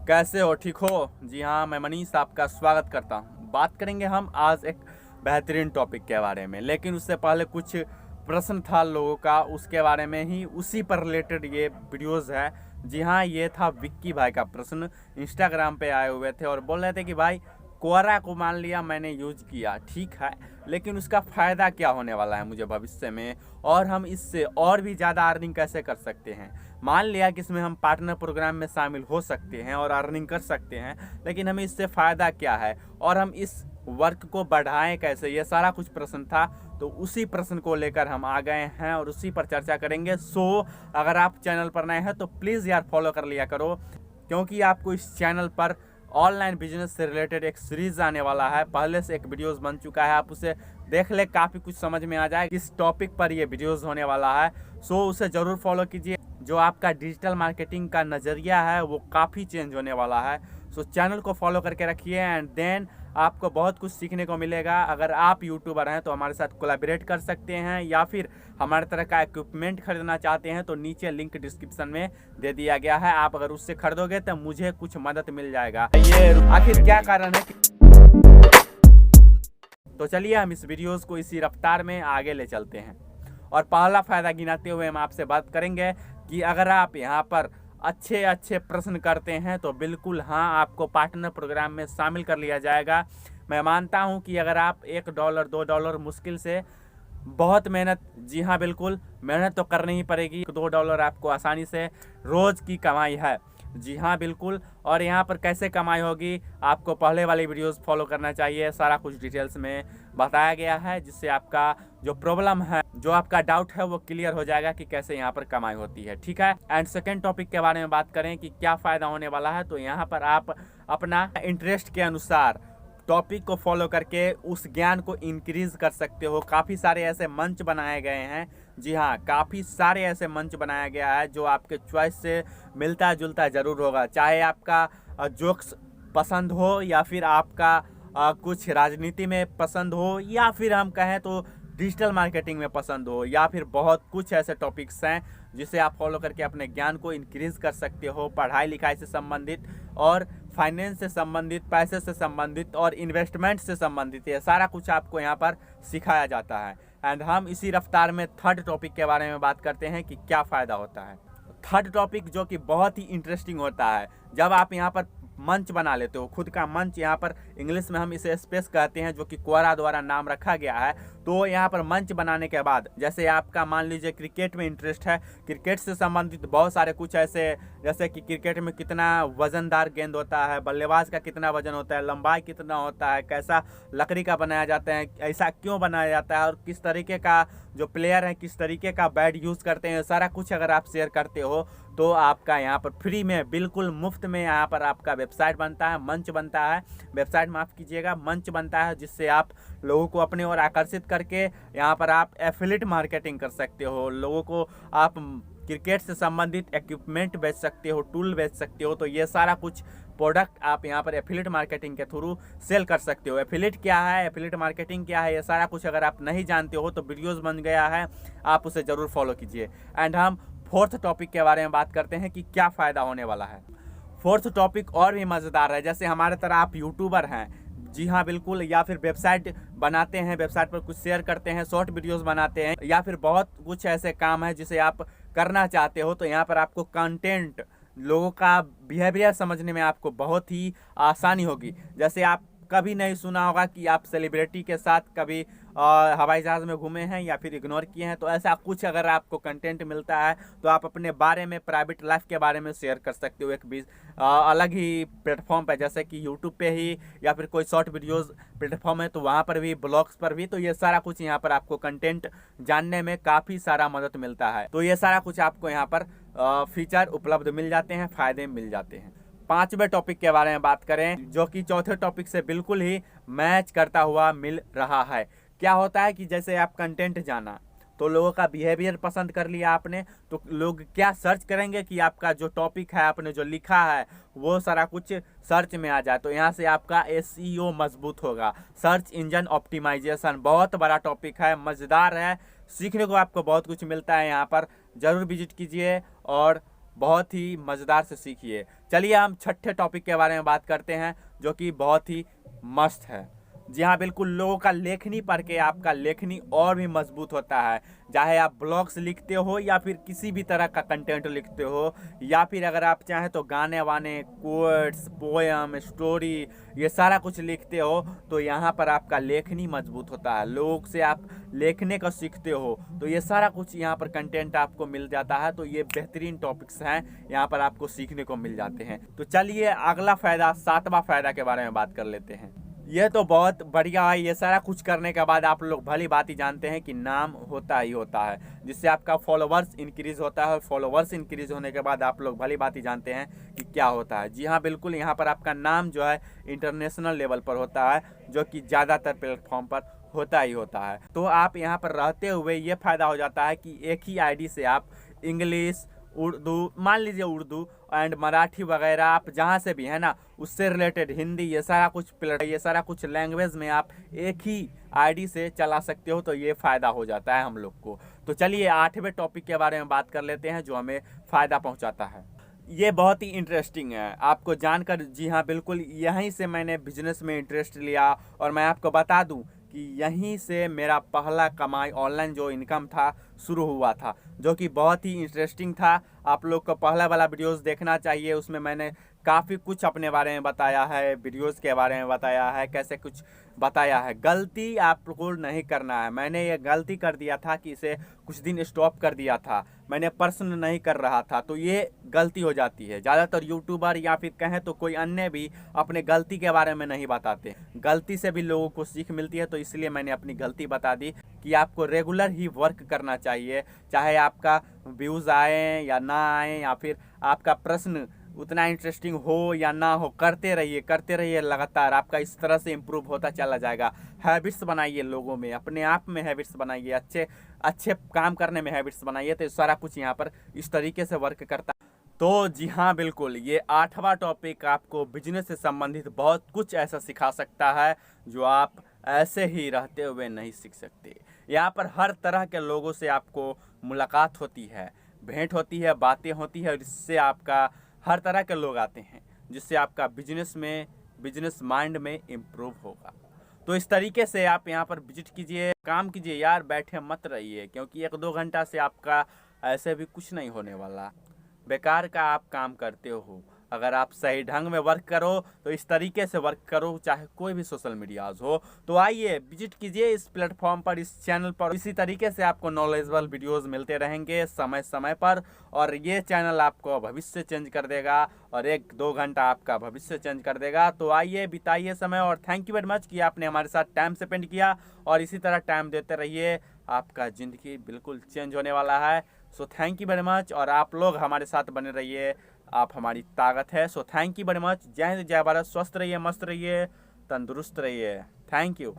कैसे हो? ठीक हो? जी हाँ, मैं मनीष आपका स्वागत करता हूँ। बात करेंगे हम आज एक बेहतरीन टॉपिक के बारे में, लेकिन उससे पहले कुछ प्रश्न था लोगों का, उसके बारे में ही उसी पर रिलेटेड ये वीडियोज़ है। जी हाँ, ये था विक्की भाई का प्रश्न। इंस्टाग्राम पे आए हुए थे और बोल रहे थे कि भाई कोरा को मान लिया मैंने यूज किया, ठीक है, लेकिन उसका फ़ायदा क्या होने वाला है मुझे भविष्य में, और हम इससे और भी ज़्यादा अर्निंग कैसे कर सकते हैं। मान लिया कि इसमें हम पार्टनर प्रोग्राम में शामिल हो सकते हैं और अर्निंग कर सकते हैं, लेकिन हमें इससे फ़ायदा क्या है और हम इस वर्क को बढ़ाएं कैसे, ये सारा कुछ प्रश्न था। तो उसी प्रश्न को लेकर हम आ गए हैं और उसी पर चर्चा करेंगे। सो अगर आप चैनल पर नए हैं तो प्लीज़ यार फॉलो कर लिया करो, क्योंकि आपको इस चैनल पर ऑनलाइन बिजनेस से रिलेटेड एक सीरीज़ आने वाला है। पहले से एक वीडियोज़ बन चुका है, आप उसे देख ले, काफ़ी कुछ समझ में आ जाए किस टॉपिक पर ये वीडियोज़ होने वाला है। सो उसे ज़रूर फॉलो कीजिए। जो आपका डिजिटल मार्केटिंग का नज़रिया है वो काफ़ी चेंज होने वाला है। सो चैनल को फॉलो करके रखिए एंड देन आपको बहुत कुछ सीखने को मिलेगा। अगर आप यूट्यूबर हैं तो हमारे साथ कोलैबोरेट कर सकते हैं, या फिर हमारे तरह का इक्विपमेंट खरीदना चाहते हैं तो नीचे लिंक डिस्क्रिप्शन में दे दिया गया है। आप अगर उससे खरीदोगे तो मुझे कुछ मदद मिल जाएगा। ये आखिर क्या कारण है तो चलिए हम इस वीडियोज़ को इसी रफ्तार में आगे ले चलते हैं। और पहला फ़ायदा गिनाते हुए हम आपसे बात करेंगे कि अगर आप यहाँ पर अच्छे अच्छे प्रश्न करते हैं तो बिल्कुल हाँ, आपको पार्टनर प्रोग्राम में शामिल कर लिया जाएगा। मैं मानता हूँ कि अगर आप $1 $2 मुश्किल से बहुत मेहनत, जी हाँ बिल्कुल मेहनत तो करनी ही पड़ेगी। $2 आपको आसानी से रोज़ की कमाई है, जी हाँ बिल्कुल। और यहाँ पर कैसे कमाई होगी, आपको पहले वाली वीडियोस फॉलो करना चाहिए। सारा कुछ डिटेल्स में बताया गया है, जिससे आपका जो प्रॉब्लम है, जो आपका डाउट है वो क्लियर हो जाएगा कि कैसे यहाँ पर कमाई होती है, ठीक है। एंड सेकेंड टॉपिक के बारे में बात करें कि क्या फ़ायदा होने वाला है, तो यहाँ पर आप अपना इंटरेस्ट के अनुसार टॉपिक को फॉलो करके उस ज्ञान को इंक्रीज कर सकते हो। काफ़ी सारे ऐसे मंच बनाए गए हैं, जी हाँ, काफ़ी सारे ऐसे मंच बनाया गया है जो आपके चॉइस से मिलता जुलता ज़रूर होगा। चाहे आपका जोक्स पसंद हो, या फिर आपका कुछ राजनीति में पसंद हो, या फिर हम कहें तो डिजिटल मार्केटिंग में पसंद हो, या फिर बहुत कुछ ऐसे टॉपिक्स हैं जिसे आप फॉलो करके अपने ज्ञान को इंक्रीज कर सकते हो। पढ़ाई लिखाई से संबंधित और फाइनेंस से संबंधित, पैसे से संबंधित और इन्वेस्टमेंट से संबंधित, ये सारा कुछ आपको यहाँ पर सिखाया जाता है। एंड हम इसी रफ्तार में थर्ड टॉपिक के बारे में बात करते हैं कि क्या फ़ायदा होता है। थर्ड टॉपिक जो कि बहुत ही इंटरेस्टिंग होता है, जब आप यहाँ पर मंच बना लेते हो, खुद का मंच, यहाँ पर इंग्लिश में हम इसे स्पेस कहते हैं, जो कि क्वोरा द्वारा नाम रखा गया है। तो यहाँ पर मंच बनाने के बाद, जैसे आपका मान लीजिए क्रिकेट में इंटरेस्ट है, क्रिकेट से संबंधित बहुत सारे कुछ ऐसे, जैसे कि क्रिकेट में कितना वजनदार गेंद होता है, बल्लेबाज का कितना वजन होता है, लंबाई कितना होता है, कैसा लकड़ी का बनाया जाता है, ऐसा क्यों बनाया जाता है, और किस तरीके का जो प्लेयर है किस तरीके का बैट यूज़ करते हैं, सारा कुछ अगर आप शेयर करते हो तो आपका यहाँ पर फ्री में, बिल्कुल मुफ्त में यहाँ पर आपका वेबसाइट बनता है, मंच बनता है, वेबसाइट माफ़ कीजिएगा, मंच बनता है, जिससे आप लोगों को अपने ओर आकर्षित करके यहाँ पर आप एफिलिएट मार्केटिंग कर सकते हो। लोगों को आप क्रिकेट से संबंधित इक्विपमेंट बेच सकते हो, टूल बेच सकते हो। तो ये सारा कुछ प्रोडक्ट आप यहाँ पर एफिलिएट मार्केटिंग के थ्रू सेल कर सकते हो। एफिलिएट क्या है, एफिलिएट मार्केटिंग क्या है, ये सारा कुछ अगर आप नहीं जानते हो तो वीडियोज़ बन गया है, आप उसे ज़रूर फॉलो कीजिए। एंड हम फोर्थ टॉपिक के बारे में बात करते हैं कि क्या फ़ायदा होने वाला है। फोर्थ टॉपिक और भी मज़ेदार है। जैसे हमारे तरह आप यूट्यूबर हैं, जी हाँ बिल्कुल, या फिर वेबसाइट बनाते हैं, वेबसाइट पर कुछ शेयर करते हैं, शॉर्ट वीडियोस बनाते हैं, या फिर बहुत कुछ ऐसे काम है जिसे आप करना चाहते हो, तो यहाँ पर आपको कंटेंट, लोगों का बिहेवियर समझने में आपको बहुत ही आसानी होगी। जैसे आप कभी नहीं सुना होगा कि आप सेलिब्रिटी के साथ कभी हवाई जहाज़ में घूमे हैं या फिर इग्नोर किए हैं, तो ऐसा कुछ अगर आपको कंटेंट मिलता है तो आप अपने बारे में, प्राइवेट लाइफ के बारे में शेयर कर सकते हो एक भी अलग ही प्लेटफॉर्म पे, जैसे कि यूट्यूब पे ही, या फिर कोई शॉर्ट वीडियोस प्लेटफॉर्म है तो वहाँ पर भी, ब्लॉग्स पर भी। तो ये सारा कुछ यहाँ पर आपको कंटेंट जानने में काफ़ी सारा मदद मिलता है। तो ये सारा कुछ आपको यहाँ पर फीचर उपलब्ध मिल जाते हैं, फ़ायदे मिल जाते हैं। पांचवें टॉपिक के बारे में बात करें, जो कि चौथे टॉपिक से बिल्कुल ही मैच करता हुआ मिल रहा है। क्या होता है कि जैसे आप कंटेंट जाना, तो लोगों का बिहेवियर पसंद कर लिया आपने, तो लोग क्या सर्च करेंगे कि आपका जो टॉपिक है, आपने जो लिखा है, वो सारा कुछ सर्च में आ जाए। तो यहाँ से आपका एसईओ मजबूत होगा। सर्च इंजन ऑप्टिमाइजेशन बहुत बड़ा टॉपिक है, मज़ेदार है, सीखने को आपको बहुत कुछ मिलता है। यहाँ पर ज़रूर विजिट कीजिए और बहुत ही मज़ेदार से सीखिए। चलिए हम छठे टॉपिक के बारे में बात करते हैं, जो कि बहुत ही मस्त है। जी हाँ, बिल्कुल, लोगों का लेखनी पढ़ के आपका लेखनी और भी मजबूत होता है। चाहे आप ब्लॉग्स लिखते हो या फिर किसी भी तरह का कंटेंट लिखते हो, या फिर अगर आप चाहें तो गाने वाने, कोट्स, पोएम, स्टोरी, ये सारा कुछ लिखते हो, तो यहाँ पर आपका लेखनी मजबूत होता है। लोगों से आप लिखने का सीखते हो, तो ये सारा कुछ यहाँ पर कंटेंट आपको मिल जाता है। तो ये बेहतरीन टॉपिक्स हैं, यहाँ पर आपको सीखने को मिल जाते हैं। तो चलिए अगला फ़ायदा, सातवां फ़ायदा के बारे में बात कर लेते हैं। ये तो बहुत बढ़िया है। ये सारा कुछ करने के बाद आप लोग भली बात ही जानते हैं कि नाम होता ही होता है, जिससे आपका फॉलोवर्स इंक्रीज़ होता है। और फॉलोवर्स इंक्रीज़ होने के बाद आप लोग भली बात ही जानते हैं कि क्या होता है। जी हाँ, बिल्कुल, यहाँ पर आपका नाम जो है इंटरनेशनल लेवल पर होता है, जो कि ज़्यादातर प्लेटफॉर्म पर होता ही होता है। तो आप यहाँ पर रहते हुए ये फ़ायदा हो जाता है कि एक ही आईडी से आप इंग्लिश, उर्दू, मान लीजिए उर्दू एंड मराठी वगैरह, आप जहाँ से भी है ना, उससे रिलेटेड हिंदी, ये सारा कुछ लैंग्वेज में आप एक ही आईडी से चला सकते हो। तो ये फ़ायदा हो जाता है हम लोग को। तो चलिए आठवें टॉपिक के बारे में बात कर लेते हैं, जो हमें फ़ायदा पहुँचाता है। ये बहुत ही इंटरेस्टिंग है आपको जानकर। जी हाँ, बिल्कुल, यहीं से मैंने बिजनेस में इंटरेस्ट लिया। और मैं आपको बता दूं कि यहीं से मेरा पहला कमाई, ऑनलाइन जो इनकम था, शुरू हुआ था, जो कि बहुत ही इंटरेस्टिंग था। आप लोग को पहला वाला वीडियोस देखना चाहिए, उसमें मैंने काफ़ी कुछ अपने बारे में बताया है, वीडियोस के बारे में बताया है, कैसे कुछ बताया है। गलती आपको नहीं करना है। मैंने ये गलती कर दिया था कि इसे कुछ दिन स्टॉप कर दिया था, मैंने प्रश्न नहीं कर रहा था, तो ये गलती हो जाती है। ज़्यादातर यूट्यूबर या फिर कहें तो कोई अन्य भी अपने गलती के बारे में नहीं बताते। गलती से भी लोगों को सीख मिलती है, तो इसलिए मैंने अपनी गलती बता दी कि आपको रेगुलर ही वर्क करना चाहिए। चाहे आपका व्यूज़ आए या ना आए, या फिर आपका प्रश्न उतना इंटरेस्टिंग हो या ना हो, करते रहिए लगातार। आपका इस तरह से इम्प्रूव होता चला जाएगा। हैबिट्स बनाइए लोगों में, अपने आप में हैबिट्स बनाइए, अच्छे काम करने में हैबिट्स बनाइए। तो सारा कुछ यहाँ पर इस तरीके से वर्क करता है। तो जी हाँ, बिल्कुल, ये आठवां टॉपिक आपको बिजनेस से संबंधित बहुत कुछ ऐसा सिखा सकता है जो आप ऐसे ही रहते हुए नहीं सीख सकते। यहाँ पर हर तरह के लोगों से आपको मुलाकात होती है, भेंट होती है, बातें होती है, और इससे आपका हर तरह के लोग आते हैं, जिससे आपका बिजनेस माइंड में इम्प्रूव होगा। तो इस तरीके से आप यहाँ पर विजिट कीजिए, काम कीजिए यार, बैठे मत रहिए, क्योंकि 1-2 घंटा से आपका ऐसे भी कुछ नहीं होने वाला। बेकार का आप काम करते हो। अगर आप सही ढंग में वर्क करो, तो इस तरीके से वर्क करो, चाहे कोई भी सोशल मीडियाज़ हो। तो आइए विजिट कीजिए इस प्लेटफॉर्म पर, इस चैनल पर। इसी तरीके से आपको नॉलेजेबल वीडियोस मिलते रहेंगे समय समय पर, और ये चैनल आपको भविष्य चेंज कर देगा, और 1-2 घंटा आपका भविष्य चेंज कर देगा। तो आइए, बिताइए समय, और थैंक यू वेरी मच कि आपने हमारे साथ टाइम स्पेंड किया, और इसी तरह टाइम देते रहिए। आपका ज़िंदगी बिल्कुल चेंज होने वाला है। So thank you very much, और आप लोग हमारे साथ बने रहिए, आप हमारी ताकत है। So thank you very much. जय हिंद, जय भारत। स्वस्थ रहिए, मस्त रहिए, तंदुरुस्त रहिए। Thank you.